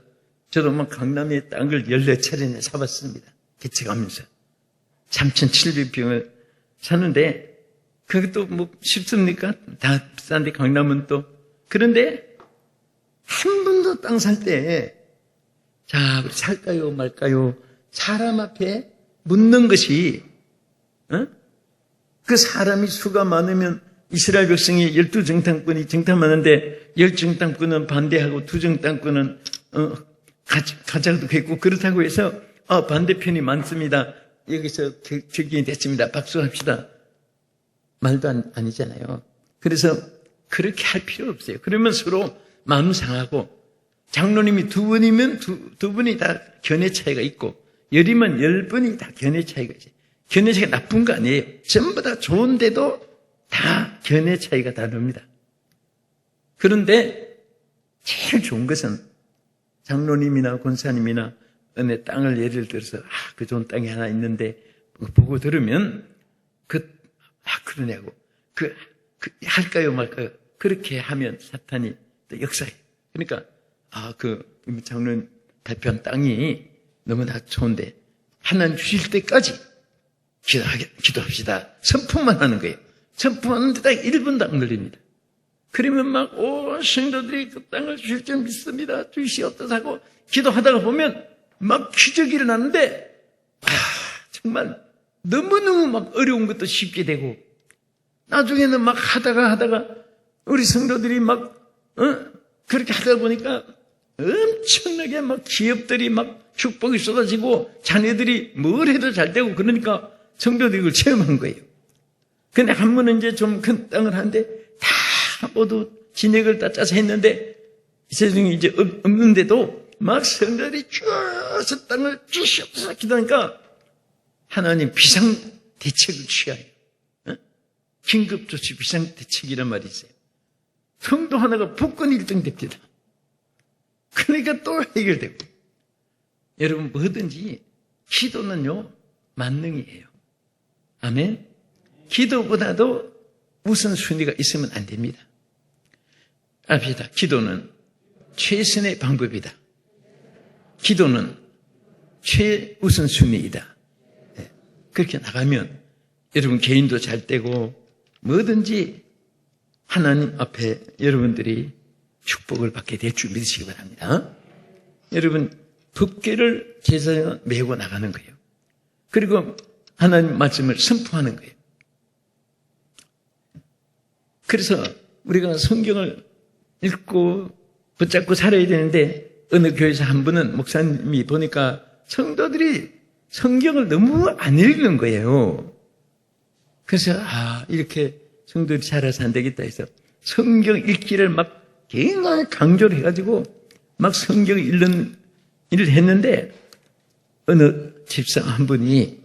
저도 막 강남의 땅을 14차례나 사봤습니다. 개척하면서. 3,700평을 사는데 그것도 뭐 쉽습니까? 다 비싼데 강남은 또. 그런데 한 번도 땅 살 때 자, 우리 살까요 말까요? 사람 앞에 묻는 것이 그 사람이 수가 많으면 이스라엘 백성이 12정탐꾼이 정탐하는데 10정탐꾼은 반대하고 2정탐꾼은 가자도 했고 그렇다고 해서 반대편이 많습니다. 여기서 결정이 됐습니다. 박수합시다. 말도 아니잖아요. 그래서 그렇게 할 필요 없어요. 그러면 서로 마음 상하고 장로님이 2분이면 두 분이 다 견해 차이가 있고 10이면 10분이 다 견해 차이가 있어요. 견해 차이가 나쁜 거 아니에요. 전부 다 좋은데도 다 견해 차이가 다릅니다. 그런데 제일 좋은 것은 장로님이나 권사님이나 어느 땅을 예를 들어서 그 좋은 땅이 하나 있는데 보고 들으면 그러냐고 할까요 말까요 그렇게 하면 사탄이 또 역사해요. 그러니까 장로님 발표한 땅이 너무나 좋은데 하나님 주실 때까지 기도합시다. 선포만 하는 거예요. 선포하는데 딱 1분도 안 걸립니다. 그러면 막 온 성도들이 그 땅을 주실 줄 믿습니다. 주시옵소서 하고 기도하다가 보면 막 기적이 일어나는데 정말 너무너무 막 어려운 것도 쉽게 되고 나중에는 막 하다가 우리 성도들이 막 그렇게 하다 보니까 엄청나게 막 기업들이 막 축복이 쏟아지고 자녀들이 뭘 해도 잘 되고 그러니까 성도들이 그걸 체험한 거예요. 근데 한 번은 이제 좀 큰 땅을 하는데 다 모두 진액을 다 짜서 했는데 세상에 이제 없는데도 막 성도들이 쭉 땅을 주시옵소서 기도하니까 하나님 비상대책을 취하요. 긴급조치 비상대책이란 말이 있어요. 성도 하나가 복권 1등 됩니다. 그러니까 또 해결되고. 여러분 뭐든지 기도는요 만능이에요. 아멘. 기도보다도 우선순위가 있으면 안 됩니다. 압시다. 기도는 최선의 방법이다. 기도는 최우선순위이다. 네. 그렇게 나가면 여러분 개인도 잘 되고 뭐든지 하나님 앞에 여러분들이 축복을 받게 될 줄 믿으시기 바랍니다. 여러분 법궤를 제사장은 메고 나가는 거예요. 그리고 하나님 말씀을 선포하는 거예요. 그래서 우리가 성경을 읽고 붙잡고 살아야 되는데 어느 교회에서 한 분은 목사님이 보니까 성도들이 성경을 너무 안 읽는 거예요. 그래서 이렇게 성도들이 살아서 안 되겠다 해서 성경 읽기를 막 굉장히 강조를 해가지고 막 성경 읽는 일을 했는데 어느 집사 한 분이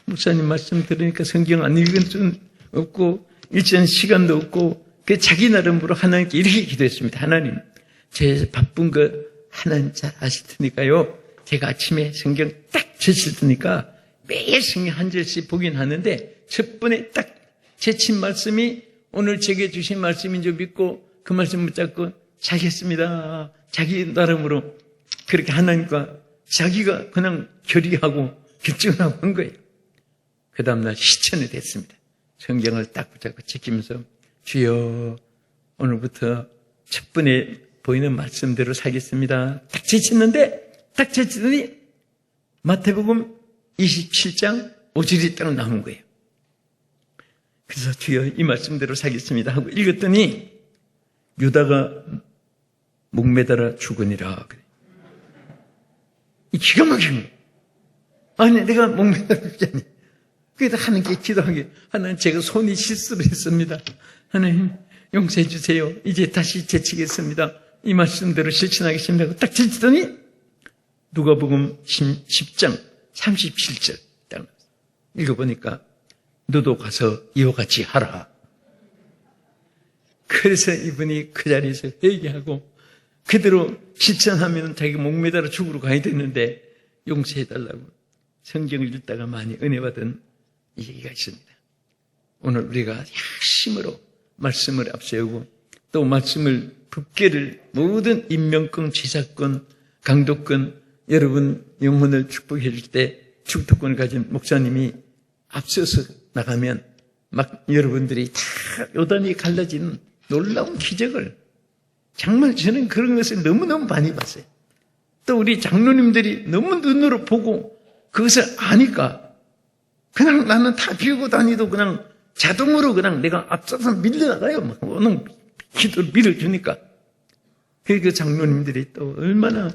목사님 말씀 들으니까 성경 안 읽은 줄 없고 일치하는 시간도 없고 그 자기 나름으로 하나님께 이렇게 기도했습니다. 하나님 제 바쁜 거 하나님 잘 아실 테니까요. 제가 아침에 성경 딱 제칠 테니까 매일 성경 한 절씩 보긴 하는데 첫 번에 딱 제친 말씀이 오늘 제게 주신 말씀인 줄 믿고 그 말씀 붙잡고 자겠습니다. 자기 나름으로 그렇게 하나님과 자기가 그냥 결의하고 결정을 하고 한 거예요. 그 다음날 실천이 됐습니다. 성경을 딱 붙잡고 지키면서 주여 오늘부터 첫 번에 보이는 말씀대로 살겠습니다. 딱 제쳤는데 딱 제치더니 마태복음 27장 5절이 딱 나온 거예요. 그래서 주여 이 말씀대로 살겠습니다 하고 읽었더니 유다가 목매달아 죽으니라. 이 기가 막힌 거예요. 아니 내가 목매달아 죽자니. 그래서 하나님께 기도하게 하나님 제가 손이 실수를 했습니다. 하나님 용서해 주세요. 이제 다시 제치겠습니다. 이 말씀대로 실천하겠습니다 하고 딱 제치더니 누가복음 10장 37절 딱 읽어보니까 너도 가서 이와 같이 하라. 그래서 이분이 그 자리에서 회개하고 그대로 실천하면 자기가 목매달아 죽으러 가야 되는데 용서해달라고 성경을 읽다가 많이 은혜 받은 얘기가 있습니다. 오늘 우리가 핵심으로 말씀을 앞세우고 또 말씀을 법궤를 모든 임명권, 제사권, 강도권 여러분 영혼을 축복해 줄 때 축복권을 가진 목사님이 앞서서 나가면 막 여러분들이 다 요단이 갈라지는 놀라운 기적을 정말 저는 그런 것을 너무너무 많이 봤어요. 또 우리 장로님들이 너무 눈으로 보고 그것을 아니까 그냥 나는 다 비우고 다니도 그냥 자동으로 그냥 내가 앞서서 밀려나가요. 막 오늘 기도를 밀어주니까. 그 장로님들이 또 얼마나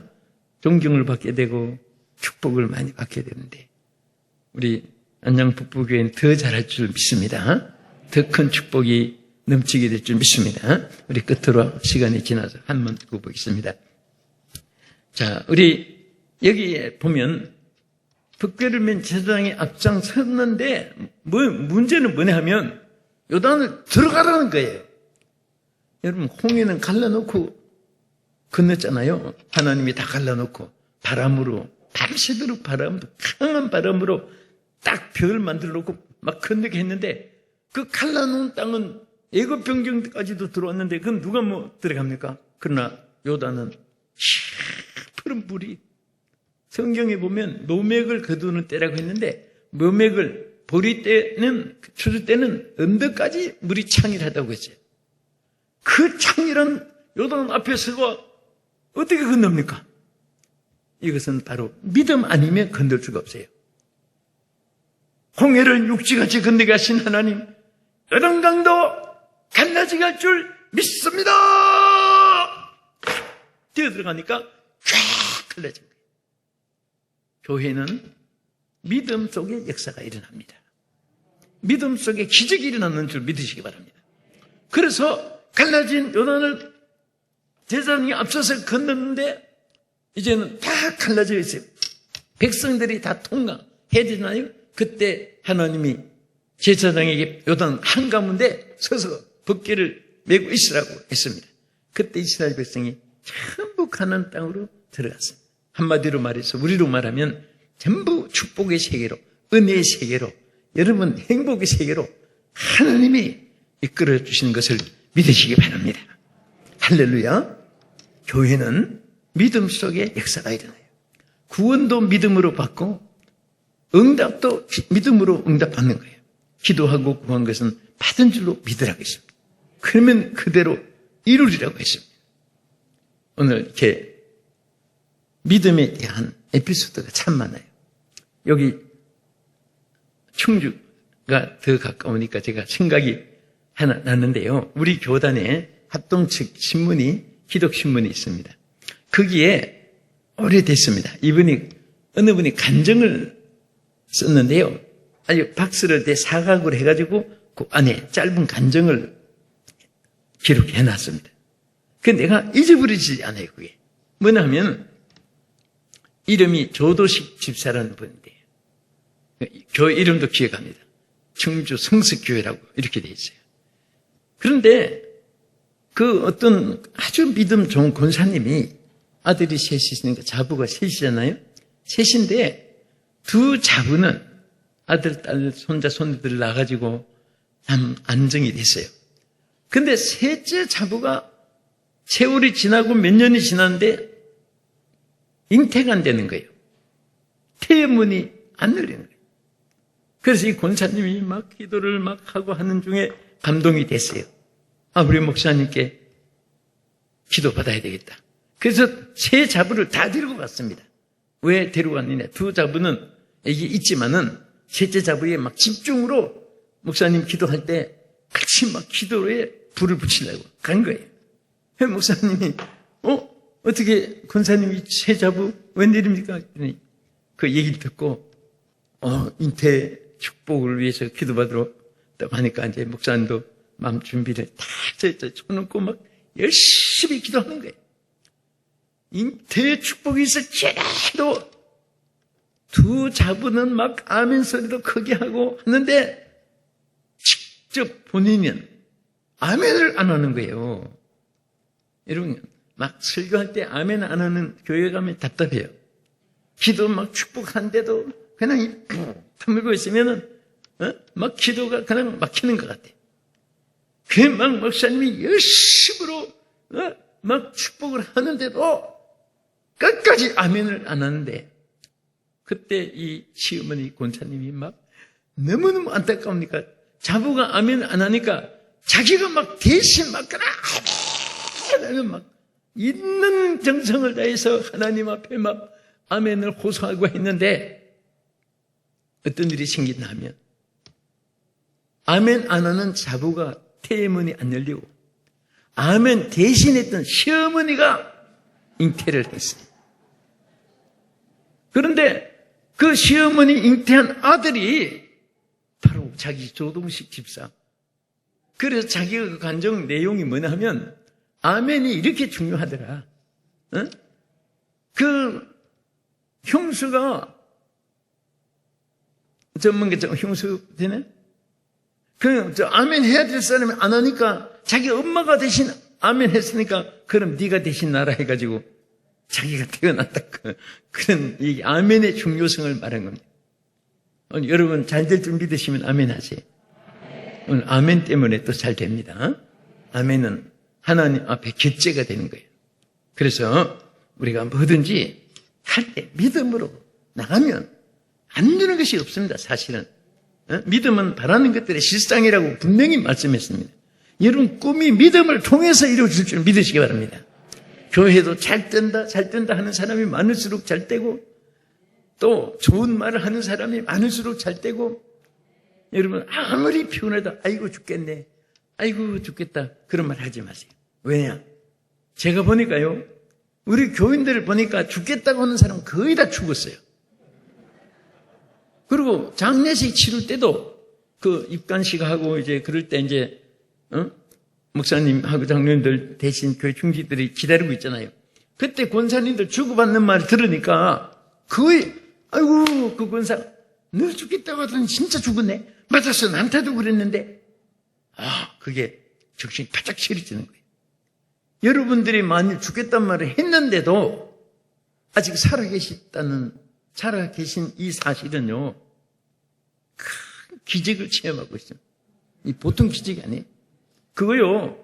존경을 받게 되고 축복을 많이 받게 되는데 우리 안양북부교회는 더 잘할 줄 믿습니다. 더 큰 축복이 넘치게 될 줄 믿습니다. 우리 끝으로 시간이 지나서 한번 듣고 보겠습니다. 자, 우리 여기에 보면 법궤를 맨 제사장이 앞장섰는데 문제는 뭐냐 하면 요단을 들어가라는 거예요. 여러분 홍해는 갈라놓고 건넜잖아요. 하나님이 다 갈라놓고 바람으로 밤새도록 바람도 강한 바람으로 딱 벽을 만들어 놓고 막 건너게 했는데 그 갈라놓은 땅은 애굽 병정까지도 들어왔는데 그건 누가 뭐 들어갑니까? 그러나 요단은 푸른 불이 성경에 보면 노맥을 거두는 때라고 했는데 노맥을 보리 때는 추수 때는 언덕까지 물이 창일하다고 했어요. 그 창일한 요단 앞에서가 어떻게 건넙니까? 이것은 바로 믿음 아니면 건널 수가 없어요. 홍해를 육지같이 건너게 하신 하나님, 요단강도 갈라지게 할 줄 믿습니다. 뛰어들어가니까 쫙 갈라진 거예요. 교회는 믿음 속에 역사가 일어납니다. 믿음 속에 기적이 일어나는 줄 믿으시기 바랍니다. 그래서 갈라진 요단을 제사장이 앞서서 건넜는데 이제는 다 갈라져 있어요. 백성들이 다 통과해야 되나요? 그때 하나님이 제사장에게 요단 한가운데 서서 법궤를 메고 있으라고 했습니다. 그때 이스라엘 백성이 전부 가나안 땅으로 들어갔습니다. 한마디로 말해서 우리로 말하면 전부 축복의 세계로, 은혜의 세계로, 여러분 행복의 세계로 하나님이 이끌어 주시는 것을 믿으시기 바랍니다. 할렐루야. 교회는 믿음 속에 역사가 일어나요. 구원도 믿음으로 받고 응답도 믿음으로 응답받는 거예요. 기도하고 구한 것은 받은 줄로 믿으라고 했습니다. 그러면 그대로 이루리라고 했습니다. 오늘 이렇게 믿음에 대한 에피소드가 참 많아요. 여기 충주가 더 가까우니까 제가 생각이 하나 났는데요. 우리 교단에 합동측 신문이 기독신문이 있습니다. 거기에 오래됐습니다. 이분이 어느 분이 간증을 썼는데요. 아주 박스를 대 사각으로 해가지고 그 안에 짧은 간증을 기록해 놨습니다. 그 내가 잊어버리지 않아요. 그게 뭐냐면 이름이 조도식 집사라는 분인데 교회 이름도 기억합니다. 충주 성석교회라고 이렇게 돼 있어요. 그런데 그 어떤 아주 믿음 좋은 권사님이 아들이 셋이 있으니까 자부가 셋이잖아요. 셋인데 두 자부는 아들, 딸, 손자, 손녀들을 낳아가지고 안정이 됐어요. 근데 셋째 자부가 세월이 지나고 몇 년이 지났는데 잉태가 안 되는 거예요. 태문이 안 열리는 거예요. 그래서 이 권사님이 막 기도를 막 하고 하는 중에 감동이 됐어요. 우리 목사님께 기도받아야 되겠다. 그래서 세 자부를 다 데리고 갔습니다. 왜 데리고 갔느냐. 두 자부는 이게 있지만은 셋째 자부에 막 집중으로 목사님 기도할 때 같이 막 기도에 불을 붙이려고 간 거예요. 목사님이 어떻게 권사님이 세 자부 웬일입니까? 그 얘기를 듣고 잉태 축복을 위해서 기도받으러 하니까 이제 목사님도 마음 준비를 다 쳐놓고 막 열심히 기도하는 거예요. 잉태의 축복이 있을지라도 두 자부는 막 아멘 소리도 크게 하고 하는데 직접 본인은 아멘을 안 하는 거예요. 여러분 막 설교할 때 아멘 안 하는 교회 가면 답답해요. 기도 막 축복한데도 그냥 다물고 있으면은 막 기도가 그냥 막히는 것 같아. 그 막 목사님이 열심으로 막 축복을 하는데도 끝까지 아멘을 안 하는데, 그때 이 시어머니 권사님이 막 너무너무 안타까우니까 자부가 아멘을 안 하니까 자기가 막 대신 막 아멘 막 있는 정성을 다해서 하나님 앞에 막 아멘을 호소하고 했는데, 어떤 일이 생긴다 하면 아멘 안 하는 자부가 태문이 안 열리고 아멘 대신했던 시어머니가 잉태를 했어요. 그런데 그 시어머니 잉태한 아들이 바로 자기 조동식 집사. 그래서 자기가 그 간증 내용이 뭐냐 하면 아멘이 이렇게 중요하더라. 그 형수가 형수 되네? 아멘 해야 될 사람이 안 하니까 자기 엄마가 대신 아멘 했으니까 그럼 네가 대신 나라 해가지고 자기가 태어났다. 그런 이 아멘의 중요성을 말한 겁니다. 오늘 여러분 잘 될 줄 믿으시면 아멘 하세요. 오늘 아멘 때문에 또 잘 됩니다. 아멘은 하나님 앞에 결제가 되는 거예요. 그래서 우리가 뭐든지 할 때 믿음으로 나가면 안 되는 것이 없습니다. 사실은 믿음은 바라는 것들의 실상이라고 분명히 말씀했습니다. 여러분 꿈이 믿음을 통해서 이루어질 줄 믿으시기 바랍니다. 교회도 잘 된다 하는 사람이 많을수록 잘 되고, 또 좋은 말을 하는 사람이 많을수록 잘 되고, 여러분 아무리 피곤해도 아이고 죽겠네, 아이고 죽겠다 그런 말 하지 마세요. 왜냐? 제가 보니까요, 우리 교인들을 보니까 죽겠다고 하는 사람 거의 다 죽었어요. 그리고 장례식 치를 때도 그 입관식하고 이제 그럴 때 이제 목사님하고 장로님들 대신 교회 중직들이 기다리고 있잖아요. 그때 권사님들 주고받는 말 들으니까 거의 아이고 그 권사 너 죽겠다고 하더니 진짜 죽었네. 맞았어, 나한테도 그랬는데. 그게 정신이 바짝 치러지는 거예요. 여러분들이 만일 죽겠단 말을 했는데도 아직 살아계신 이 사실은요, 큰 기적을 체험하고 있어요. 이 보통 기적이 아니에요. 그거요,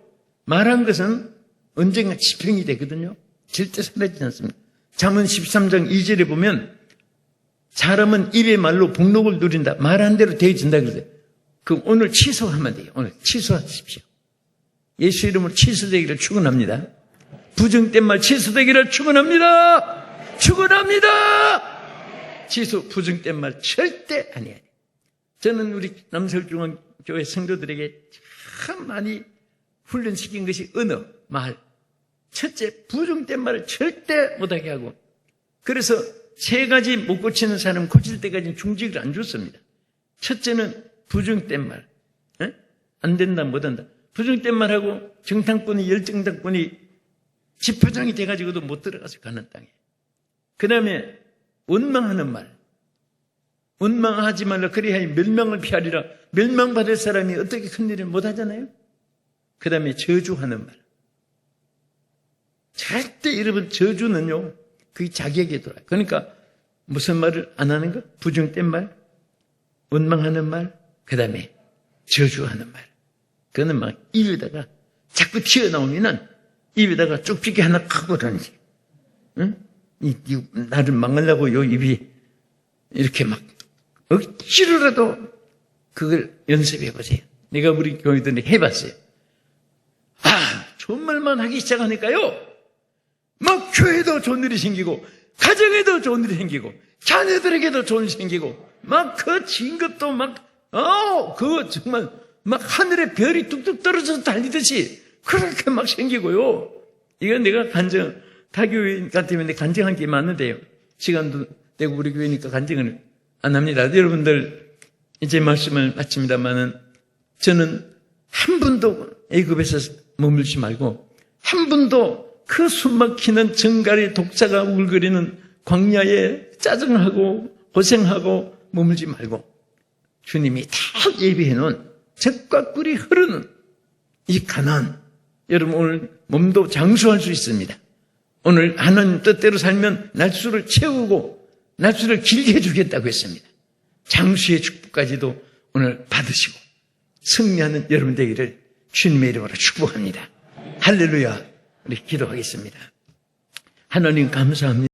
말한 것은 언젠가 지평이 되거든요. 절대 사라지지 않습니다. 잠언 13장 2절에 보면 사람은 입의 말로 복록을 누린다. 말한 대로 되어진다 그러세요. 그럼 오늘 취소하면 돼요. 오늘 취소하십시오. 예수 이름으로 취소되기를 축원합니다. 부정된 말 취소되기를 축원합니다. 축원합니다. 취소, 부정된 말 절대 아니에요. 저는 우리 남서울중앙교회 성도들에게 참 많이 훈련시킨 것이 언어, 말. 첫째, 부정된 말을 절대 못하게 하고, 그래서 세 가지 못 고치는 사람 고칠 때까지는 중직을 안 줬습니다. 첫째는 부정된 말. 안 된다, 못한다. 부정된 말하고 정탐꾼이, 열정탐꾼이 집화장이 돼가지고도 못 들어가서 가는 땅에. 그 다음에 원망하는 말. 원망하지 말라 그리하여 멸망을 피하리라. 멸망받을 사람이 어떻게 큰 일을 못하잖아요. 그 다음에 저주하는 말. 절대 여러분 저주는요, 그게 자기에게 돌아요. 그러니까 무슨 말을 안 하는 거? 부정된 말, 원망하는 말, 그 다음에 저주하는 말. 그거는 막 입에다가 자꾸 튀어나오면은 입에다가 쪽지게 하나 크고 던지. 응? 나를 망하려고 요 입이 이렇게 막 억지로라도 그걸 연습해 보세요. 내가 우리 교회들이 해봤어요. 좋은 말만 하기 시작하니까요, 막 교회도 좋은 일이 생기고, 가정에도 좋은 일이 생기고, 자녀들에게도 좋은 일이 생기고, 막 그 진급도 그거 정말 막 하늘에 별이 뚝뚝 떨어져서 달리듯이 그렇게 막 생기고요. 이건 내가 타교회 같으면 내 간증한 게 많은데요. 시간도 되고 우리 교회니까 간증을 안 합니다. 여러분들, 이제 말씀을 마칩니다만은, 저는 한 분도 애굽에서 머물지 말고, 한 분도 그 숨막히는 정갈의 독사가 우글거리는 광야에 짜증하고 고생하고 머물지 말고, 주님이 다 예비해 놓은 젖과 꿀이 흐르는 이 가나안, 여러분 오늘 몸도 장수할 수 있습니다. 오늘 하나님 뜻대로 살면 날수를 채우고 납수를 길게 해주겠다고 했습니다. 장수의 축복까지도 오늘 받으시고 승리하는 여러분 되기를 주님의 이름으로 축복합니다. 할렐루야. 우리 기도하겠습니다. 하나님 감사합니다.